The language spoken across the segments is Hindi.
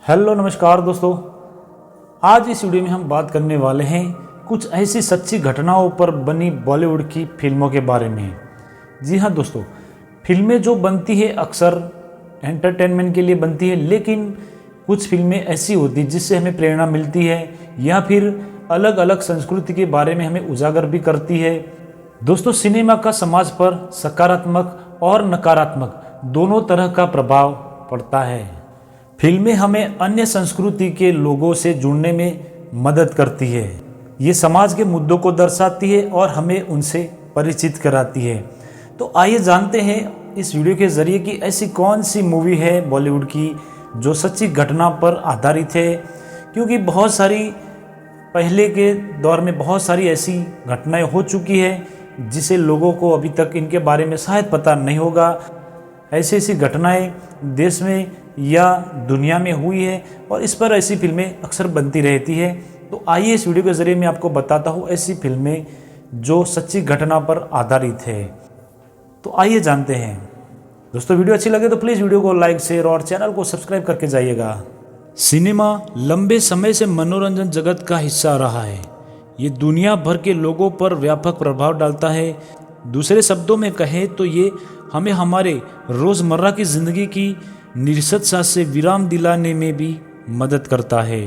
हेलो नमस्कार दोस्तों। आज इस वीडियो में हम बात करने वाले हैं कुछ ऐसी सच्ची घटनाओं पर बनी बॉलीवुड की फिल्मों के बारे में। जी हाँ दोस्तों, फिल्में जो बनती है अक्सर एंटरटेनमेंट के लिए बनती है, लेकिन कुछ फिल्में ऐसी होती हैं जिससे हमें प्रेरणा मिलती है या फिर अलग अलग संस्कृति के बारे में हमें उजागर भी करती है। दोस्तों, सिनेमा का समाज पर सकारात्मक और नकारात्मक दोनों तरह का प्रभाव पड़ता है। फिल्में हमें अन्य संस्कृति के लोगों से जुड़ने में मदद करती है। ये समाज के मुद्दों को दर्शाती है और हमें उनसे परिचित कराती है। तो आइए जानते हैं इस वीडियो के जरिए कि ऐसी कौन सी मूवी है बॉलीवुड की जो सच्ची घटना पर आधारित है। क्योंकि बहुत सारी पहले के दौर में बहुत सारी ऐसी घटनाएं हो चुकी है जिसे लोगों को अभी तक इनके बारे में शायद पता नहीं होगा। ऐसी ऐसी घटनाएं देश में या दुनिया में हुई है और इस पर ऐसी फिल्में अक्सर बनती रहती है। तो आइए इस वीडियो के ज़रिए मैं आपको बताता हूँ ऐसी फिल्में जो सच्ची घटना पर आधारित है। तो आइए जानते हैं। दोस्तों, वीडियो अच्छी लगे तो प्लीज़ वीडियो को लाइक, शेयर और चैनल को सब्सक्राइब करके जाइएगा। सिनेमा लंबे समय से मनोरंजन जगत का हिस्सा रहा है। ये दुनिया भर के लोगों पर व्यापक प्रभाव डालता है। दूसरे शब्दों में कहें तो ये हमें हमारे रोज़मर्रा की ज़िंदगी की निरसतता से विराम दिलाने में भी मदद करता है।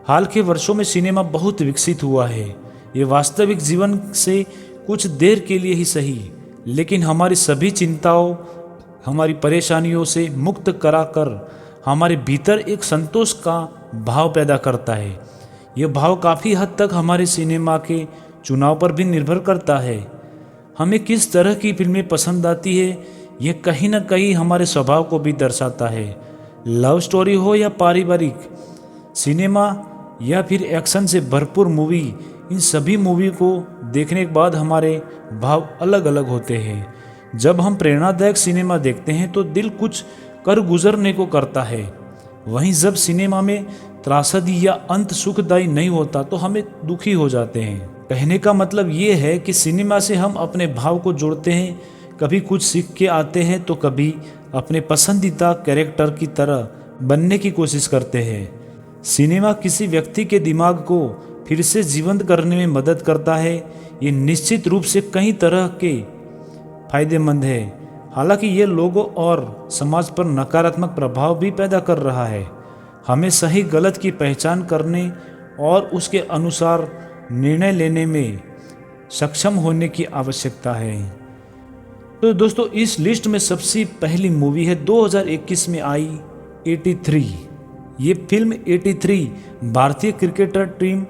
हाल के वर्षों में सिनेमा बहुत विकसित हुआ है। ये वास्तविक जीवन से कुछ देर के लिए ही सही, लेकिन हमारी सभी चिंताओं, हमारी परेशानियों से मुक्त कराकर हमारे भीतर एक संतोष का भाव पैदा करता है। यह भाव काफ़ी हद तक हमारे सिनेमा के चुनाव पर भी निर्भर करता है। हमें किस तरह की फिल्में पसंद आती है, यह कहीं ना कहीं हमारे स्वभाव को भी दर्शाता है। लव स्टोरी हो या पारिवारिक सिनेमा या फिर एक्शन से भरपूर मूवी, इन सभी मूवी को देखने के बाद हमारे भाव अलग अलग होते हैं। जब हम प्रेरणादायक सिनेमा देखते हैं तो दिल कुछ कर गुजरने को करता है। वहीं जब सिनेमा में त्रासदी या अंत सुखदायी नहीं होता तो हमें दुखी हो जाते हैं। कहने का मतलब ये है कि सिनेमा से हम अपने भाव को जोड़ते हैं, कभी कुछ सीख के आते हैं तो कभी अपने पसंदीदा कैरेक्टर की तरह बनने की कोशिश करते हैं। सिनेमा किसी व्यक्ति के दिमाग को फिर से जीवंत करने में मदद करता है। ये निश्चित रूप से कई तरह के फायदेमंद है। हालांकि ये लोगों और समाज पर नकारात्मक प्रभाव भी पैदा कर रहा है। हमें सही गलत की पहचान करने और उसके अनुसार निर्णय लेने में सक्षम होने की आवश्यकता है। तो दोस्तों, इस लिस्ट में सबसे पहली मूवी है 2021 में आई 83। ये फिल्म 83 भारतीय क्रिकेटर टीम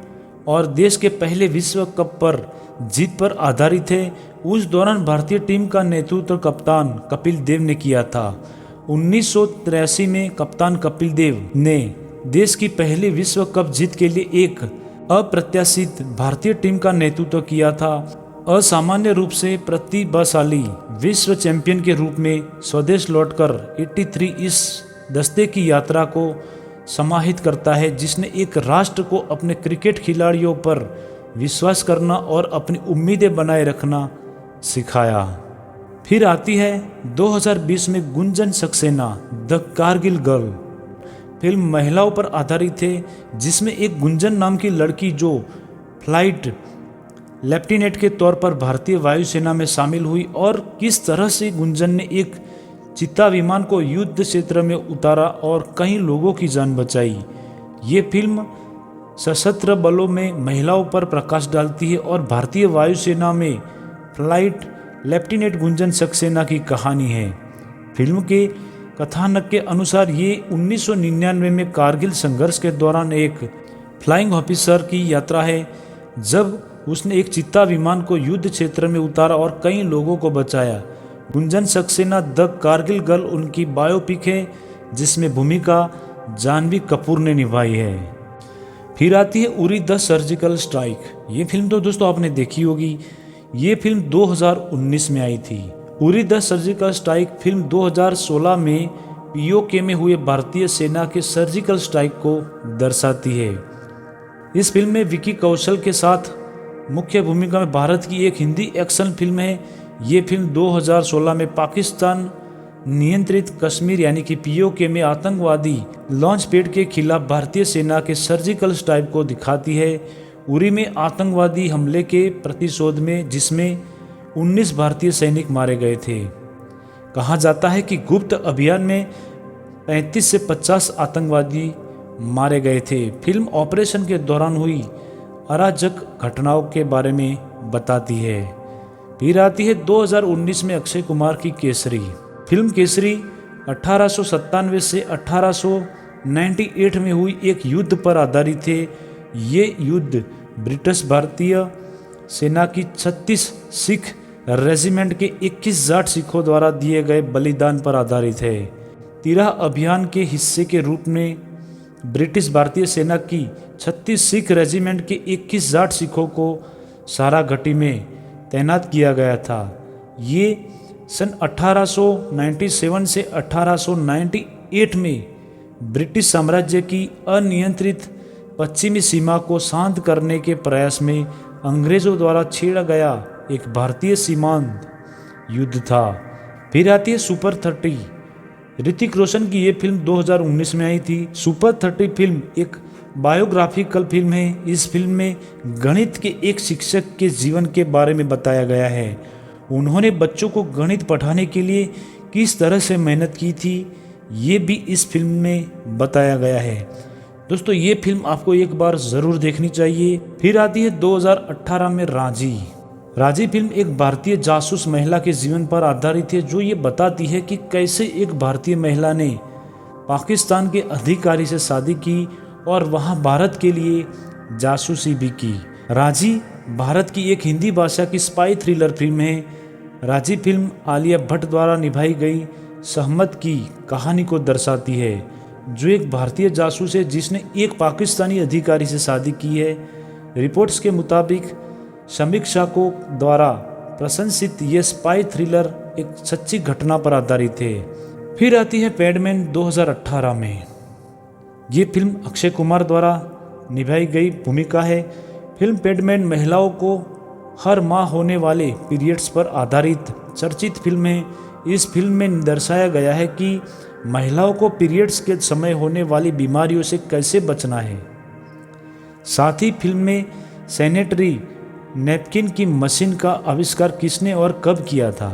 और देश के पहले विश्व कप पर जीत पर आधारित है। उस दौरान भारतीय टीम का नेतृत्व कप्तान कपिल देव ने किया था। 1983 में कप्तान कपिल देव ने देश की पहली विश्व कप जीत के लिए एक अप्रत्याशित भारतीय टीम का नेतृत्व किया था। असामान्य रूप से प्रतिभाशाली विश्व चैंपियन के रूप में स्वदेश लौटकर 83 इस दस्ते की यात्रा को समाहित करता है जिसने एक राष्ट्र को अपने क्रिकेट खिलाड़ियों पर विश्वास करना और अपनी उम्मीदें बनाए रखना सिखाया। फिर आती है 2020 में Gunjan Saxena the Kargil girl. Film महिलाओं पर आधारित है जिसमें एक गुंजन नाम की लड़की जो फ्लाइट लेफ्टिनेंट के तौर पर भारतीय वायुसेना में शामिल हुई और किस तरह से गुंजन ने एक चिता विमान को युद्ध क्षेत्र में उतारा और कई लोगों की जान बचाई। ये फिल्म सशस्त्र बलों में महिलाओं पर प्रकाश डालती है और भारतीय वायुसेना में फ्लाइट लेफ्टिनेंट गुंजन सक्सेना की कहानी है। फिल्म के कथानक के अनुसार ये 1999 में कारगिल संघर्ष के दौरान एक फ्लाइंग ऑफिसर की यात्रा है, जब उसने एक चिता विमान को युद्ध क्षेत्र में उतारा और कई लोगों को बचाया। गुंजन सक्सेना द कारगिल गर्ल उनकी बायोपिक है जिसमें भूमिका जानवी कपूर ने निभाई है। फिर आती है उरी द सर्जिकल स्ट्राइक। ये फिल्म तो दोस्तों आपने देखी होगी। ये फिल्म 2019 में आई थी। Uri the surgical strike film 2016 में पीओके में हुए भारतीय सेना के सर्जिकल स्ट्राइक को दर्शाती है। इस फिल्म में विकी कौशल के साथ मुख्य भूमिका में भारत की एक हिंदी एक्शन फिल्म है। ये फिल्म 2016 में पाकिस्तान नियंत्रित कश्मीर यानी कि पीओके में आतंकवादी लॉन्च पैड के खिलाफ भारतीय सेना के सर्जिकल स्ट्राइक को दिखाती है। उरी में आतंकवादी हमले के प्रतिशोध में जिसमें 19 भारतीय सैनिक मारे गए थे। कहा जाता है कि गुप्त अभियान में 35 से 50 आतंकवादी मारे गए थे। फिल्म ऑपरेशन के दौरान हुई अराजक घटनाओं के बारे में बताती है। फिर आती है 2019 में अक्षय कुमार की केसरी। फिल्म केसरी 1897 से 1898 में हुई एक युद्ध पर आधारित है। ये युद्ध ब्रिटिश भारतीय सेना की 36 सिख रेजिमेंट के 21 जाट सिखों द्वारा दिए गए बलिदान पर आधारित है। तिराह अभियान के हिस्से के रूप में ब्रिटिश भारतीय सेना की 36 सिख रेजिमेंट के 21 जाट सिखों को साराघाटी में तैनात किया गया था। ये सन 1897 से 1898 में ब्रिटिश साम्राज्य की अनियंत्रित पश्चिमी सीमा को शांत करने के प्रयास में अंग्रेजों द्वारा छेड़ा गया एक भारतीय सीमांत युद्ध था। फिर आती है सुपर 30। ऋतिक रोशन की ये फिल्म 2019 में आई थी। सुपर 30 फिल्म एक बायोग्राफिकल फिल्म है। इस फिल्म में गणित के एक शिक्षक के जीवन के बारे में बताया गया है। उन्होंने बच्चों को गणित पढ़ाने के लिए किस तरह से मेहनत की थी, ये भी इस फिल्म में बताया गया है। दोस्तों, ये फिल्म आपको एक बार ज़रूर देखनी चाहिए। फिर आती है 2018 में राजी। राजी फिल्म एक भारतीय जासूस महिला के जीवन पर आधारित है, जो ये बताती है कि कैसे एक भारतीय महिला ने पाकिस्तान के अधिकारी से शादी की और वहां भारत के लिए जासूसी भी की। राजी भारत की एक हिंदी भाषा की स्पाई थ्रिलर फिल्म है। राजी फिल्म आलिया भट्ट द्वारा निभाई गई सहमत की कहानी को दर्शाती है, जो एक भारतीय जासूस है जिसने एक पाकिस्तानी अधिकारी से शादी की है। रिपोर्ट्स के मुताबिक समीक्षा को द्वारा प्रशंसित ये स्पाई थ्रिलर एक सच्ची घटना पर आधारित है। फिर आती है पैडमैन 2018 में। ये फिल्म अक्षय कुमार द्वारा निभाई गई भूमिका है। फिल्म पैडमैन महिलाओं को हर माह होने वाले पीरियड्स पर आधारित चर्चित फिल्म है। इस फिल्म में दर्शाया गया है कि महिलाओं को पीरियड्स के समय होने वाली बीमारियों से कैसे बचना है। साथ ही फिल्म में सैनिटरी नैपकिन की मशीन का आविष्कार किसने और कब किया था।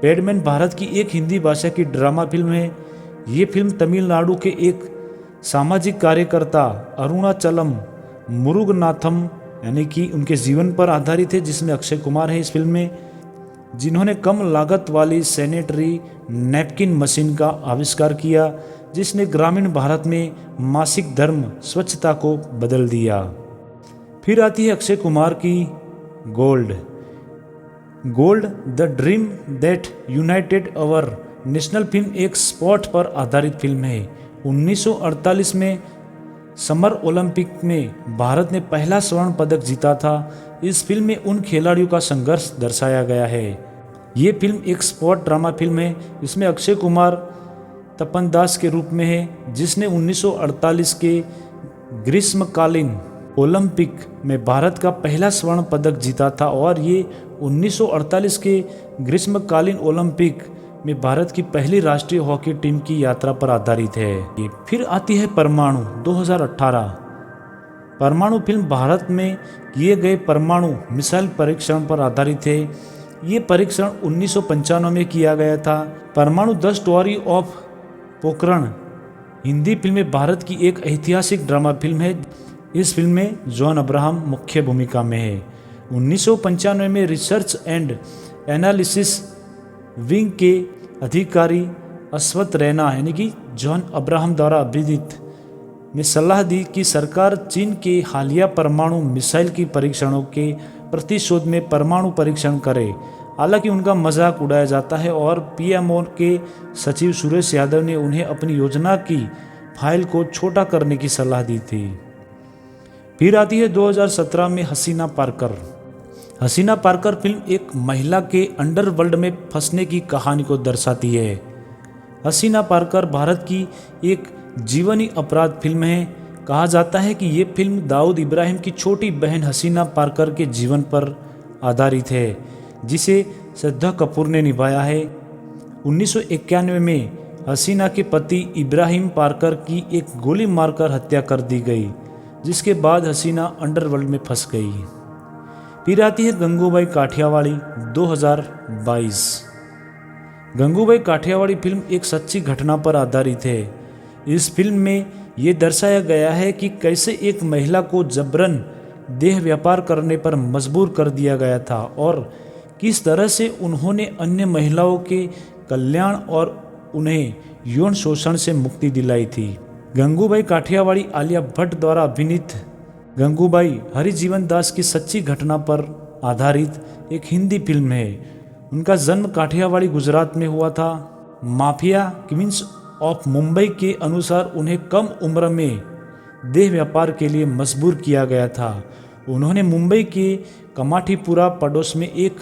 पैडमैन भारत की एक हिंदी भाषा की ड्रामा फिल्म है। ये फिल्म तमिलनाडु के एक सामाजिक कार्यकर्ता अरुणाचलम मुरुगनाथम यानी कि उनके जीवन पर आधारित है, जिसमें अक्षय कुमार है इस फिल्म में, जिन्होंने कम लागत वाली सैनिटरी नैपकिन मशीन का आविष्कार किया, जिसने ग्रामीण भारत में मासिक धर्म स्वच्छता को बदल दिया। फिर आती है अक्षय कुमार की gold. Gold the dream that United our national film एक स्पोर्ट पर आधारित फिल्म है। 1948 में समर ओलंपिक में भारत ने पहला स्वर्ण पदक जीता था। इस फिल्म में उन खिलाड़ियों का संघर्ष दर्शाया गया है। ये फिल्म एक स्पोर्ट ड्रामा फिल्म है। इसमें अक्षय कुमार तपन दास के रूप में है, जिसने 1948 के ग्रीष्मकालीन ओलंपिक में भारत का पहला स्वर्ण पदक जीता था और ये 1948 के ग्रीष्मकालीन ओलंपिक में भारत की पहली राष्ट्रीय हॉकी टीम की यात्रा पर आधारित है। फिर आती है परमाणु 2018। परमाणु फिल्म भारत में किए गए परमाणु मिसाइल परीक्षण पर आधारित है। ये परीक्षण 1995 में किया गया था। परमाणु the story of Pokhran Hindi film में भारत की एक ऐतिहासिक ड्रामा फिल्म है। इस फिल्म में जॉन अब्राहम मुख्य भूमिका में है। 1995 में रिसर्च एंड एनालिसिस विंग के अधिकारी अश्वथ रैना यानी कि जॉन अब्राहम द्वारा अभिनीत ने सलाह दी कि सरकार चीन के हालिया परमाणु मिसाइल की परीक्षणों के प्रतिशोध में परमाणु परीक्षण करे। हालांकि उनका मजाक उड़ाया जाता है और पीएमओ के सचिव सुरेश यादव ने उन्हें अपनी योजना की फाइल को छोटा करने की सलाह दी थी। फिर आती है 2017 में हसीना पारकर। हसीना पारकर फिल्म एक महिला के अंडरवर्ल्ड में फंसने की कहानी को दर्शाती है। हसीना पारकर भारत की एक जीवनी अपराध फिल्म है। कहा जाता है कि ये फिल्म दाऊद इब्राहिम की छोटी बहन हसीना पारकर के जीवन पर आधारित है, जिसे श्रद्धा कपूर ने निभाया है। 1991 में हसीना के पति इब्राहिम पार्कर की एक गोली मारकर हत्या कर दी गई, जिसके बाद हसीना अंडरवर्ल्ड में फंस गई। फिर आती है गंगूबाई काठियावाड़ी 2022। गंगूबाई काठियावाड़ी फिल्म एक सच्ची घटना पर आधारित है। इस फिल्म में ये दर्शाया गया है कि कैसे एक महिला को जबरन देह व्यापार करने पर मजबूर कर दिया गया था और किस तरह से उन्होंने अन्य महिलाओं के कल्याण और उन्हें यौन शोषण से मुक्ति दिलाई थी। गंगूबाई काठियावाड़ी आलिया भट्ट द्वारा अभिनीत गंगूबाई हरिजीवन दास की सच्ची घटना पर आधारित एक हिंदी फिल्म है। उनका जन्म काठियावाड़ी गुजरात में हुआ था। माफिया क्वींस ऑफ मुंबई के अनुसार उन्हें कम उम्र में देह व्यापार के लिए मजबूर किया गया था। उन्होंने मुंबई के कमाठीपुरा पड़ोस में एक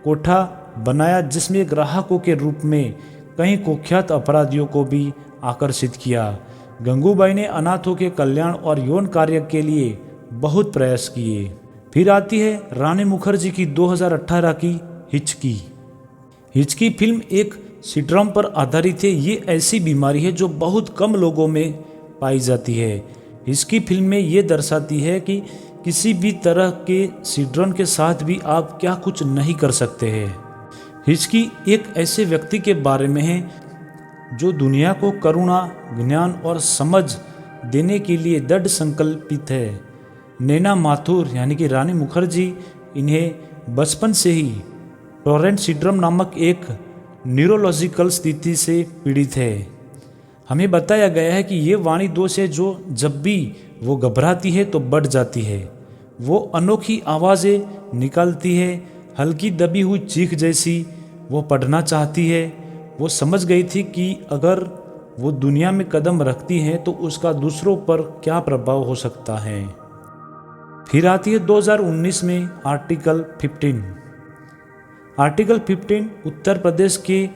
कोठा बनाया जिसमें ग्राहकों के रूप में कई कुख्यात अपराधियों को भी आकर्षित किया। गंगूबाई ने अनाथों के कल्याण और यौन कार्य के लिए बहुत प्रयास किए। फिर आती है रानी मुखर्जी की 2018 की हिचकी। हिचकी फिल्म एक सिंड्रोम पर आधारित है। ये ऐसी बीमारी है जो बहुत कम लोगों में पाई जाती है। हिचकी फिल्म में ये दर्शाती है कि किसी भी तरह के सिंड्रोम के साथ भी आप क्या कुछ नहीं कर सकते हैं। हिचकी एक ऐसे व्यक्ति के बारे में है जो दुनिया को करुणा, ज्ञान और समझ देने के लिए दृढ़ संकल्पित है। नैना माथुर यानी कि रानी मुखर्जी इन्हें बचपन से ही टोरेंट सिंड्रोम नामक एक न्यूरोलॉजिकल स्थिति से पीड़ित है। हमें बताया गया है कि ये वाणी दोष है जो जब भी वो घबराती है तो बढ़ जाती है। वो अनोखी आवाज़ें निकालती है, हल्की दबी हुई चीख जैसी। वो पढ़ना चाहती है। वो समझ गई थी कि अगर वो दुनिया में कदम रखती है तो उसका दूसरों पर क्या प्रभाव हो सकता है। फिर आती है 2019 में आर्टिकल 15। आर्टिकल 15 उत्तर प्रदेश के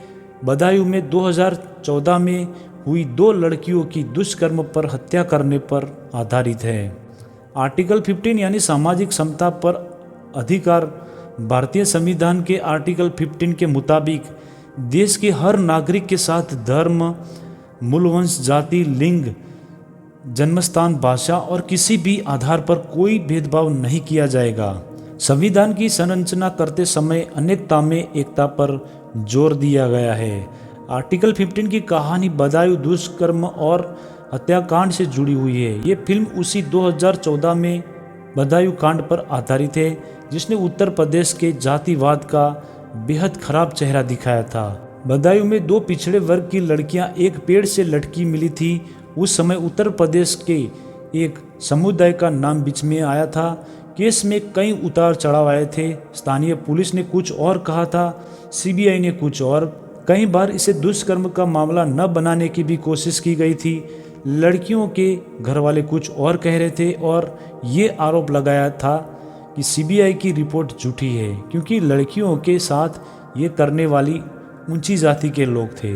बदायूं में 2014 में हुई 2 लड़कियों की दुष्कर्म पर हत्या करने पर आधारित है। आर्टिकल 15 यानी सामाजिक समता पर अधिकार भारतीय संविधान के आर्टिकल 15 के मुताबिक देश के हर नागरिक के साथ धर्म, मूलवंश, जाति, लिंग, जन्मस्थान, भाषा और किसी भी आधार पर कोई भेदभाव नहीं किया जाएगा। संविधान की संरचना करते समय अनेकता में एकता पर जोर दिया गया है। आर्टिकल 15 की कहानी बदायूं दुष्कर्म और हत्याकांड से जुड़ी हुई है। ये फिल्म उसी 2014 में बदायूं कांड पर आधारित है जिसने उत्तर प्रदेश के जातिवाद का बेहद खराब चेहरा दिखाया था। बदायूं में 2 पिछड़े वर्ग की लड़कियां एक पेड़ से लटकी मिली थी। उस समय उत्तर प्रदेश के एक समुदाय का नाम बीच में आया था। केस में कई उतार चढ़ाव आए थे। स्थानीय पुलिस ने कुछ और कहा था, सीबीआई ने कुछ और। कई बार इसे दुष्कर्म का मामला न बनाने की भी कोशिश की गई थी। लड़कियों के घर वाले कुछ और कह रहे थे और ये आरोप लगाया था कि सीबीआई की रिपोर्ट झूठी है क्योंकि लड़कियों के साथ ये करने वाली ऊंची जाति के लोग थे।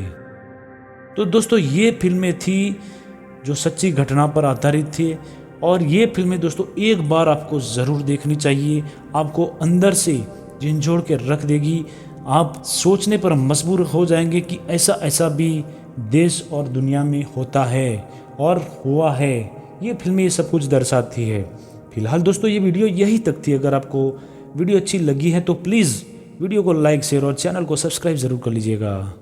तो दोस्तों ये फिल्में थी जो सच्ची घटना पर आधारित थी और ये फिल्में दोस्तों एक बार आपको ज़रूर देखनी चाहिए। आपको अंदर से झंझोड़ के रख देगी। आप सोचने पर मजबूर हो जाएंगे कि ऐसा भी देश और दुनिया में होता है और हुआ है। ये फिल्में ये सब कुछ दर्शाती है। फिलहाल दोस्तों ये वीडियो यही तक थी। अगर आपको वीडियो अच्छी लगी है तो प्लीज़ वीडियो को लाइक, शेयर और चैनल को सब्सक्राइब ज़रूर कर लीजिएगा।